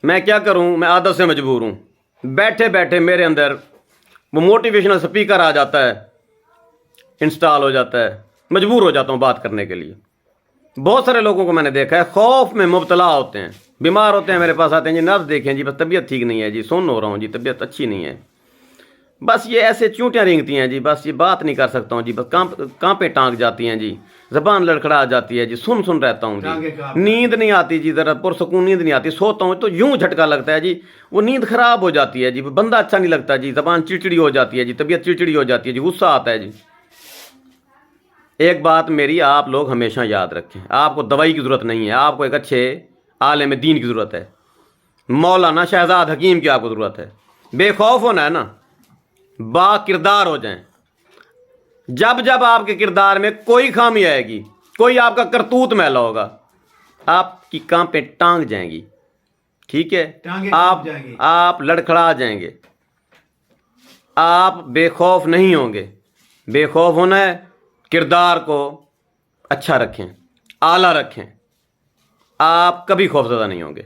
میں کیا کروں، میں عادت سے مجبور ہوں. بیٹھے بیٹھے میرے اندر وہ موٹیویشنل سپیکر آ جاتا ہے، انسٹال ہو جاتا ہے، مجبور ہو جاتا ہوں بات کرنے کے لیے. بہت سارے لوگوں کو میں نے دیکھا ہے خوف میں مبتلا ہوتے ہیں، بیمار ہوتے ہیں، میرے پاس آتے ہیں جی نبض دیکھیں جی بس طبیعت ٹھیک نہیں ہے جی، سن ہو رہا ہوں جی، طبیعت اچھی نہیں ہے، بس یہ ایسے چونٹیاں رینگتی ہیں جی، بس یہ بات نہیں کر سکتا ہوں جی، بس کانپیں ٹانک جاتی ہیں جی، زبان لڑکھڑا جاتی ہے جی، سن رہتا ہوں جی، نیند نہیں آتی جی، ذرا پرسکون نیند نہیں آتی، سوتا ہوں تو یوں جھٹکا لگتا ہے جی، وہ نیند خراب ہو جاتی ہے جی، بندہ اچھا نہیں لگتا جی، زبان چڑچڑی ہو جاتی ہے جی، طبیعت چڑچڑی ہو جاتی ہے جی، غصہ آتا ہے جی. ایک بات میری آپ لوگ ہمیشہ یاد رکھیں، آپ کو دوائی کی ضرورت نہیں ہے، آپ کو ایک اچھے عالم دین کی ضرورت ہے، مولانا شہزاد حکیم کی آپ کو ضرورت ہے. بے خوف ہونا ہے نا، با کردار ہو جائیں. جب جب آپ کے کردار میں کوئی خامی آئے گی، کوئی آپ کا کرتوت میلا ہوگا، آپ کی کانپیں ٹانگ جائیں گی. ٹھیک ہے، آپ لڑکھڑا جائیں گے، آپ بے خوف نہیں ہوں گے. بے خوف ہونا ہے، کردار کو اچھا رکھیں، اعلیٰ رکھیں، آپ کبھی خوفزدہ نہیں ہوں گے.